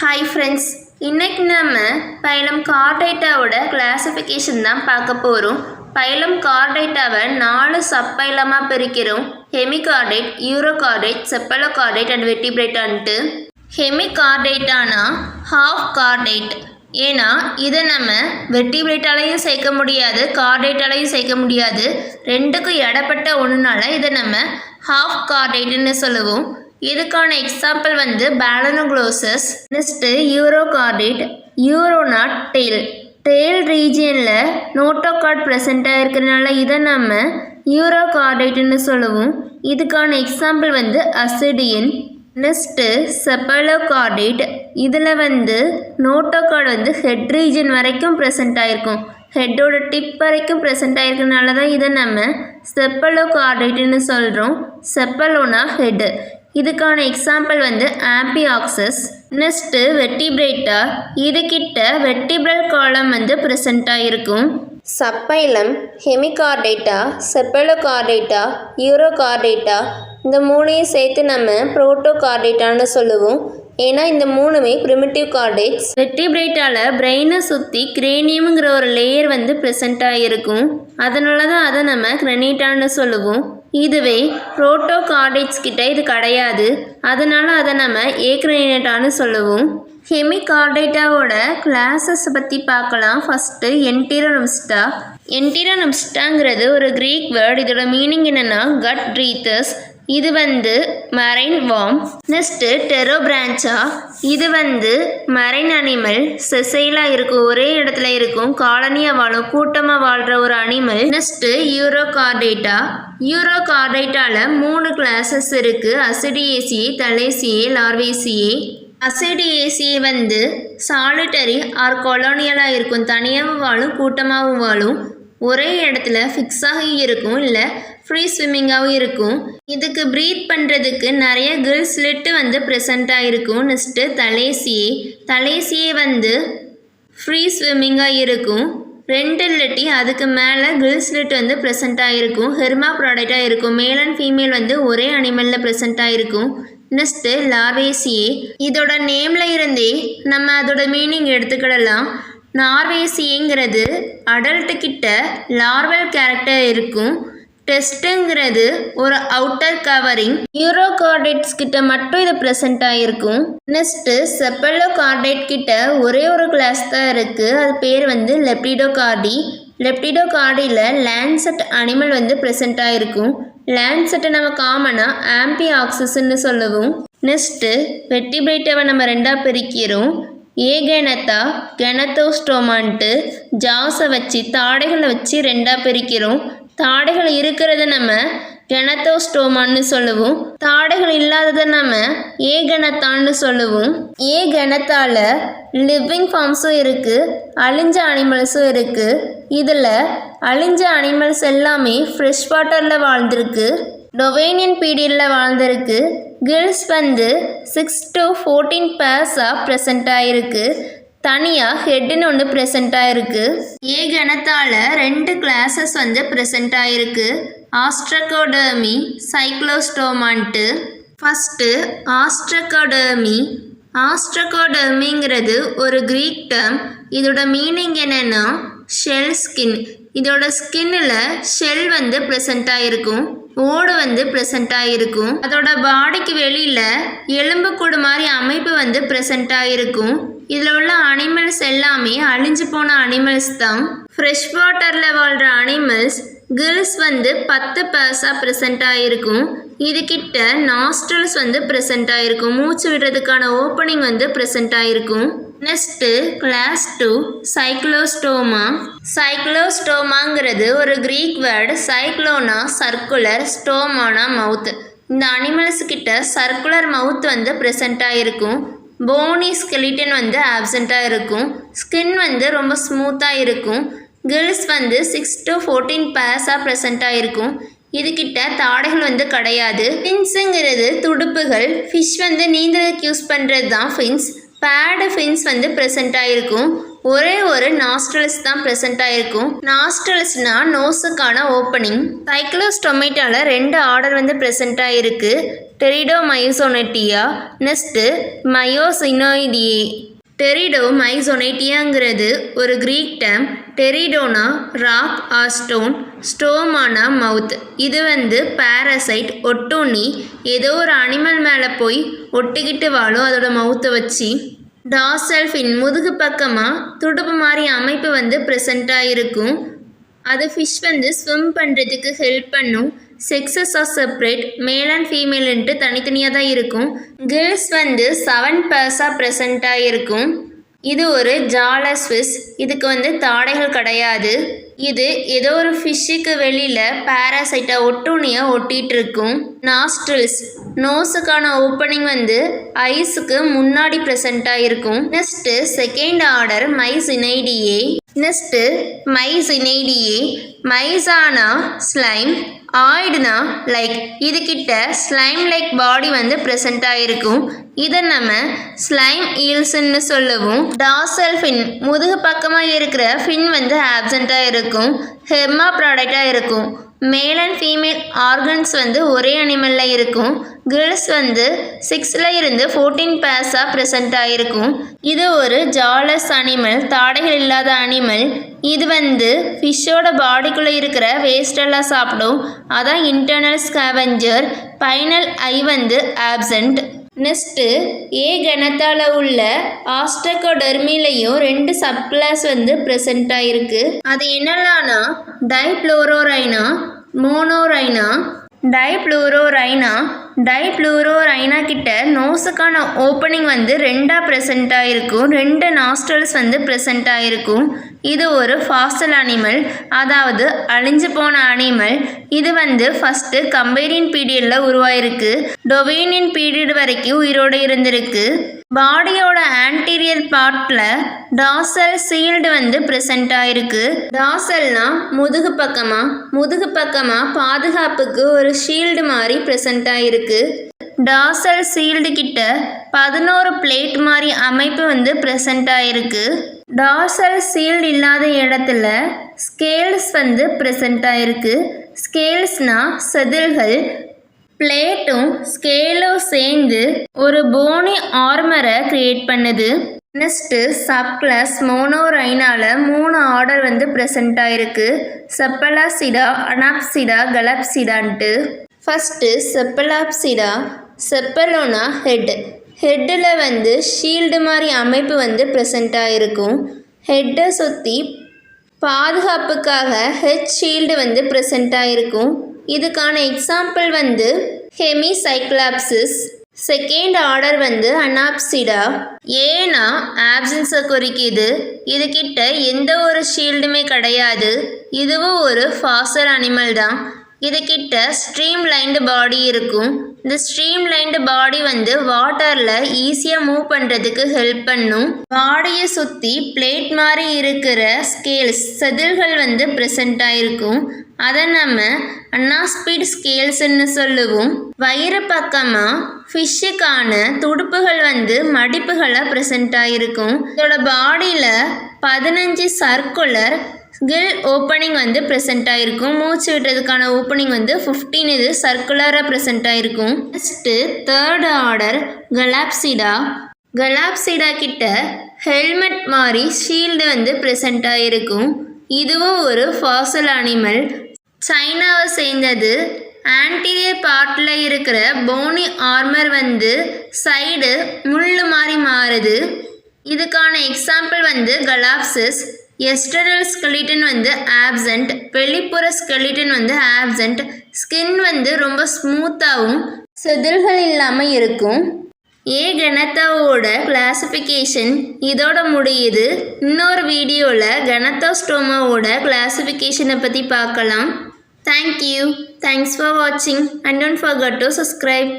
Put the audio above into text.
Hi friends, இன்னைக்கு நம்ம phylum கார்டைட்டாவோட classification தான் பார்க்க போகிறோம். பைலம் கார்டைட்டாவை 4 சப்பைலமாக பிரிக்கிறோம். ஹெமிகார்டைட், யூரோகார்டைட், செப்பலோகார்டைட் அண்ட் வெர்டிபிரேட்டான்ட்டு. ஹெமிகார்டைட்டானா ஹாஃப் கார்டைட். ஏன்னா இதை நம்ம வெர்டிபிரேட்டாலையும் சேர்க்க முடியாது, கார்டைட்டாலையும் சேர்க்க முடியாது. ரெண்டுக்கும் இடப்பட்ட ஒன்றுனால இதை நம்ம ஹாஃப் கார்டைட்டுன்னு சொல்லுவோம். இதுக்கான எக்ஸாம்பிள் பேலனோக்ளோசஸ். நெக்ஸ்ட்டு யூரோகார்டைட். யூரோனா டெயில் ரீஜியனில் நோட்டோகார்ட் ப்ரெசண்ட்டாக இருக்கிறதுனால இதை நம்ம யூரோகார்டைட்டுன்னு சொல்லுவோம். இதுக்கான எக்ஸாம்பிள் அசிடியன். நெக்ஸ்ட்டு செப்பலோகார்டைட். இதில் நோட்டோகார்டு ஹெட் ரீஜன் வரைக்கும் ப்ரெசண்ட் ஆகிருக்கும், ஹெட்டோட டிப் வரைக்கும் ப்ரெசண்ட் ஆகிருக்கிறதுனால தான் இதை நம்ம செப்பலோகார்டைட்டுன்னு சொல்கிறோம். செப்பலோனா ஹெட். இதுக்கான எக்ஸாம்பிள் ஆம்பியாக்சஸ். Next vertebrata. இதுகிட்ட வெர்டிபிரல் காலம் ப்ரெசண்ட்டாக இருக்கும். சப்பைலம், ஹெமிகார்டைட்டா, செப்பலோகார்டைட்டா, யூரோகார்டைட்டா இந்த மூணையும் சேர்த்து நம்ம புரோட்டோகார்டைட்டான்னு சொல்லுவோம். ஏன்னா இந்த மூணுமே ப்ரிமிட்டிவ் கார்டைட்ஸ். வெர்டிபிரேட்டால பிரெயினை சுற்றி கிரேனியம்ங்கிற ஒரு லேயர் ப்ரெசண்ட்டாக இருக்கும். அதனால தான் அதை நம்ம கிரெனிட்டான்னு சொல்லுவோம். இதுவே புரோட்டோகார்டைட்ஸ் கிட்ட இது கிடையாது, அதனால அதை நம்ம ஏக்ரேனேட்டான்னு சொல்லுவோம். ஹெமிகார்டைட்டாவோட கிளாஸஸ் பற்றி பார்க்கலாம். ஃபஸ்ட்டு என்டிரோனம்ஸ்டா. என்டிரோனம்ஸ்டாங்கிறது ஒரு க்ரீக் வேர்டு. இதோட மீனிங் என்னென்னா கட் ப்ரீத்தர்ஸ். இது மரைன் வார்ம். நெக்ஸ்ட்டு டெரோபிரான்ச்சா. இது மரைன் அனிமல். செசைலாக இருக்கும், ஒரே இடத்துல இருக்கும், காலனியாக வாழும், கூட்டமாக வாழ்கிற ஒரு அனிமல். நெக்ஸ்ட்டு யூரோகார்டைட்டா. யூரோகார்டைட்டால 3 கிளாஸஸ் இருக்குது. அசிடியேசியே, தலேசியே, லார்வேசியே. அசிடியேசியே சாலிட்டரி ஆர் கொலோனியலாக இருக்கும், தனியாகவும் வாழும், கூட்டமாகவும் வாழும், ஒரே இடத்துல ஃபிக்ஸாக இருக்கும், இல்லை ஃப்ரீ ஸ்விம்மிங்காகவும் இருக்கும். இதுக்கு ப்ரீத் பண்ணுறதுக்கு நிறைய கில் ஸ்லிட்டு ப்ரெசண்ட்டாக இருக்கும். நெக்ஸ்ட்டு தலேசியே ஃப்ரீ ஸ்விம்மிங்காக இருக்கும். 2 இல்லாட்டி அதுக்கு மேலே கில் ஸ்லிட் ப்ரெசண்ட்டாக இருக்கும். ஹெர்மா ப்ராடக்டாக இருக்கும். மேல் அண்ட் ஃபீமேல் ஒரே அனிமலில் ப்ரெசண்ட்டாக இருக்கும். நெக்ஸ்ட்டு லார்வேசியே. இதோட நேமில் இருந்தே நம்ம அதோட மீனிங் எடுத்துக்கிடலாம். நார்வேசியேங்கிறது அடல்ட்டுக்கிட்ட லார்வல் கேரக்டர் இருக்கும். டெஸ்ட்டுங்கிறது ஒரு அவுட்டர் கவரிங். யூரோகார்டைட்ஸ் கிட்ட மட்டும் இது ப்ரெசண்ட்டாக இருக்கும். நெக்ஸ்ட்டு செப்பலோகார்டைட் கிட்ட ஒரே ஒரு கிளாஸ் தான் இருக்குது. அது பேர் லெப்டிடோகார்டி. லெப்டிடோகார்டியில் லேண்ட்செட் அனிமல் ப்ரெசண்ட்டாக இருக்கும். லேண்ட்செட்டை நம்ம காமனாக ஆம்பியாக்சஸ்ன்னு சொல்லுவோம். நெக்ஸ்ட்டு வெர்டிபிரேட்டாவை நம்ம 2ஆக பிரிக்கிறோம். ஏகெனத்தா, கெனத்தோஸ்டோமான்ட்டு ஜாஸை வச்சு தாடைகளை வச்சு 2ஆக பிரிக்கிறோம். தாடைகள் இருக்கிறத நம்ம கெனத்தோஸ்டோமான்னு சொல்லுவோம். தாடைகள் இல்லாததை நம்ம ஏகெனத்தான்னு சொல்லுவோம். ஏகெனத்தால லிவிங் ஃபார்ம்ஸும் இருக்குது, அழிஞ்ச அனிமல்ஸும் இருக்குது. இதில் அழிஞ்ச அனிமல்ஸ் எல்லாமே ஃப்ரெஷ் வாட்டரில் வாழ்ந்திருக்கு, டொவேனியன் பீரியடில் வாழ்ந்திருக்கு. கில்ஸ் 6 to 14 பேர்ஸாக ப்ரெசண்ட்டாக இருக்குது. தனியாக ஹெட்டுன்னு ஒன்று ப்ரெசண்ட்டாக இருக்குது. ஏகெனத்தால் 2 கிளாஸஸ் ப்ரெசண்ட்டாக இருக்குது. ஆஸ்ட்ரகோடர்மி, சைக்ளோஸ்டோமான்ட்டு. ஃபஸ்ட்டு ஆஸ்ட்ரகோடர்மி. ஆஸ்ட்ரகோடர்மிங்கிறது ஒரு க்ரீக் டேர்ம். இதோட மீனிங் என்னென்னா ஷெல் ஸ்கின். இதோட ஸ்கின்னில் ஷெல் ப்ரெசண்ட்டாக இருக்கும், ஓடு ப்ரெசண்ட்டாக இருக்கும். அதோட பாடிக்கு வெளியில் எலும்புக்கூடு மாதிரி அமைப்பு ப்ரெசண்ட்டாக இருக்கும். இதில் உள்ள அனிமல்ஸ் எல்லாமே அழிஞ்சு போன அனிமல்ஸ் தான். ஃப்ரெஷ் வாட்டரில் வாழ்கிற அனிமல்ஸ் கில்ஸ் 10 பேர்ஸாக ப்ரெசண்ட்டாக இருக்கும். இதுகிட்ட நாஸ்ட்ரல்ஸ் ப்ரெசண்ட்டாக இருக்கும், மூச்சு விடுறதுக்கான ஓப்பனிங் ப்ரெசண்ட்டாக இருக்கும். Next class 2 சைக்ளோஸ்டோமா. சைக்ளோஸ்டோமாங்கிறது ஒரு க்ரீக் வேர்டு. சைக்ளோனா சர்க்குலர், ஸ்டோமானா மவுத். இந்த அனிமல்ஸ் கிட்ட சர்க்குலர் மவுத் ப்ரெசண்ட்டாக இருக்கும். போனி ஸ்கெலிட்டன் ஆப்சண்ட்டாக இருக்கும். ஸ்கின் ரொம்ப ஸ்மூத்தாக இருக்கும். கில்ஸ் 6 to 14 பேர்ஸாக ப்ரெசண்ட்டாக இருக்கும். இதுகிட்ட தாடைகள் கிடையாது. ஃபின்ஸுங்கிறது துடுப்புகள். ஃபிஷ் நீந்தறதுக்கு யூஸ் பண்ணுறது தான் ஃபின்ஸ். பேடு ஃபின்ஸ் ப்ரெசண்ட்டாக இருக்கும். ஒரே ஒரு நாஸ்ட்ரல்ஸ் தான் ப்ரெசண்ட்டாக இருக்கும். நாஸ்ட்ரல்ஸ்னால் நோஸுக்கான ஓப்பனிங். சைக்ளோஸ்டோமேட்டாவில் 2 ஆர்டர் ப்ரெசண்ட்டாக இருக்குது. டெரிடோமைசோனேட்டியா. நெக்ஸ்ட்டு மயோசினோயிடியே. டெரிடோமைசோனேட்டியாங்கிறது ஒரு கிரீக் டேம். டெரிடோனா ராக் ஆர் ஸ்டோன், ஸ்டோமானா மவுத். இது வந்து பாரசைட், ஒட்டுண்ணி. ஏதோ ஒரு அனிமல் மேலே போய் ஒட்டிக்கிட்டு வாழும் அதோட மவுத்தை வச்சு. டார்சல் ஃபின் முதுகு பக்கமாக துடுப்பு மாதிரி அமைப்பு வந்து ப்ரெசண்ட்டாக இருக்கும். அது ஃபிஷ் வந்து ஸ்விம் பண்ணுறதுக்கு ஹெல்ப் பண்ணும். Sexes are separate, male and ஃபீமேலுன்ட்டு தனித்தனியாக தான் இருக்கும். கில்ஸ் வந்து 7 பேர்ஸாக ப்ரெசண்ட்டாக இருக்கும். இது ஒரு ஜாலஸ் ஃபிஷ். இதுக்கு வந்து தாடைகள் கிடையாது. இது ஏதோ ஒரு ஃபிஷ்ஷுக்கு வெளியில் பாராசைட்டாக ஒட்டுண்ணியாக ஒட்டிகிட்டு இருக்கும். நாஸ்ட்ரில்ஸ், நோஸுக்கான ஓப்பனிங் வந்து ஐஸுக்கு முன்னாடி ப்ரெசண்ட்டாக இருக்கும். நெக்ஸ்ட்டு செகண்ட் ஆர்டர் மைசினைடியே. மைசானா ஸ்லைம், ஆய்டுனா லைக். இதுகிட்ட ஸ்லைம் லைக் பாடி வந்து ப்ரெசண்ட்டாக இருக்கும். இதை நம்ம ஸ்லைம் ஈல்ஸ்ன்னு சொல்லவும். டார்சல் ஃபின் முதுகு பக்கமாக இருக்கிற ஃபின் வந்து ஆப்சண்ட்டாக இருக்கும். ஹெர்மா ப்ராடக்டாக இருக்கும். மேல் அண்ட் ஃபீமேல் ஆர்கன்ஸ் வந்து ஒரே அனிமலில் இருக்கும். கில்ஸ் வந்து 6 இருந்து 14 பேர்ஸாக ப்ரெசண்ட்டாக இருக்கும். இது ஒரு ஜாலஸ் அனிமல், தாடைகள் இல்லாத அனிமல். இது வந்து ஃபிஷ்ஷோட பாடிக்குள்ளே இருக்கிற வேஸ்டெல்லாம் சாப்பிடும். அதான் இன்டர்னல் ஸ்கேவெஞ்சர். பைனல் ஐ வந்து ஆப்சண்ட். நெக்ஸ்ட்டு ஏ கணத்தால் உள்ள ஆஸ்ட்ரகோடெர்மிலையும் 2 சப்கிளாஸ் வந்து ப்ரெசண்ட்டாக இருக்குது. அது என்னெல்லாம்னா டைப்ளூரோரைனா, மோனோரைனா. டைப்ளூரோரைனா கிட்ட நோஸுக்கான ஓப்பனிங் வந்து 2ஆக ப்ரெசண்ட்டாக இருக்கும். 2 நாஸ்ட்ரல்ஸ் வந்து ப்ரெசண்ட்டாக இருக்கும். இது ஒரு ஃபாசல் அனிமல், அதாவது அழிஞ்சு போன அனிமல். இது வந்து ஃபஸ்ட்டு கம்பேரியன் பீரியடில் உருவாயிருக்கு. டொவேனியன் பீரியட் வரைக்கும் உயிரோடு இருந்திருக்கு. பாடியோட ஆன்டீரியர் பார்ட்டில் டார்சல் சீல்டு வந்து ப்ரெசண்ட்டாக இருக்குது. டார்சல்னா முதுகு பக்கமாக பாதுகாப்புக்கு ஒரு ஷீல்டு மாதிரி ப்ரெசண்ட்டாக இருக்குது. டார்சல் சீல்டு கிட்ட 11 பிளேட் மாதிரி அமைப்பு வந்து ப்ரெசண்ட்டாக இருக்குது. டார்சல் சீல்டு இல்லாத இடத்துல ஸ்கேல்ஸ் வந்து ப்ரெசண்ட்டாக இருக்குது. ஸ்கேல்ஸ்னால் செதில்கள். பிளேட்டும் ஸ்கேலும் சேர்ந்து ஒரு போனி ஆர்மரை க்ரியேட் பண்ணுது. நெக்ஸ்ட்டு சப்கிளாஸ் மோனோரைனால 3 ஆர்டர் வந்து ப்ரெசண்ட்டாக இருக்குது. செப்பலாப்சிடா, அனாப்சிடா, கலாப்சிடான்ட்டு. ஃபஸ்ட்டு செப்பலாப்சிடா. செப்பலோனா ஹெட்டில் வந்து ஷீல்டு மாதிரி அமைப்பு வந்து ப்ரெசண்ட்டாக இருக்கும். ஹெட்டை சுற்றி பாதுகாப்புக்காக ஹெட் ஷீல்டு வந்து ப்ரெசண்ட்டாக இருக்கும். இதுக்கான எக்ஸாம்பிள் வந்து ஹெமிசைக்ளாப்சிஸ். செகண்ட் ஆர்டர் வந்து அனாப்சிடா. ஏன்னா ஆப்சன்ஸை குறிக்குது. இதுகிட்ட எந்த ஒரு ஷீல்டுமே கிடையாது. இதுவும் ஒரு ஃபாசல் அனிமல் தான். இதுகிட்ட ஸ்ட்ரீம் லைன்டு பாடி இருக்கும். இந்த ஸ்ட்ரீம் லைன்டு பாடி வந்து வாட்டரில் ஈஸியாக மூவ் பண்ணுறதுக்கு ஹெல்ப் பண்ணும். பாடியை சுற்றி பிளேட் மாதிரி இருக்கிற ஸ்கேல்ஸ், செதில்கள் வந்து ப்ரெசண்ட்டாக இருக்கும். அதை நம்ம அன்னாஸ்பீட் ஸ்கேல்ஸ்ன்னு சொல்லுவோம். வயிறு பக்கமாக ஃபிஷ்ஷுக்கான துடுப்புகள் வந்து மடிப்புகளாக ப்ரெசண்ட்டாக இருக்கும். இதோட பாடியில் 15 சர்க்குலர் கில் ஓப்பனிங் வந்து ப்ரெசண்ட்டாக இருக்கும். மூச்சு விடுறதுக்கான ஓப்பனிங் வந்து 15 இது சர்க்குலராக ப்ரெசண்ட்டாக இருக்கும். நெக்ஸ்ட்டு தேர்ட் ஆர்டர் கலாப்சிடா கிட்ட ஹெல்மெட் மாதிரி ஷீல்டு வந்து ப்ரெசண்ட்டாக இருக்கும். இதுவும் ஒரு ஃபாசல் அனிமல். சைனாவை சேர்ந்தது. ஆன்டீரியர் பார்ட்டில் இருக்கிற போனி ஆர்மர் வந்து சைடு முள் மாதிரி மாறுது. இதுக்கான எக்ஸாம்பிள் வந்து கலாப்சிஸ். எஸ்டர்னல் ஸ்கெலிட்டன் வந்து ஆப்சண்ட், வெளிப்புற ஸ்கெலிட்டன் வந்து ஆப்சண்ட். ஸ்கின் வந்து ரொம்ப ஸ்மூத்தாகவும் செதில்கள் இல்லாமல் இருக்கும். ஏ கணத்தாவோட கிளாசிஃபிகேஷன் இதோட முடியுது. இன்னொரு வீடியோவில் கணத்தோஸ்டோமாவோட கிளாசிஃபிகேஷனை பற்றி பார்க்கலாம். தேங்க்யூ. தேங்க்ஸ் ஃபார் வாட்சிங் and don't forget to subscribe.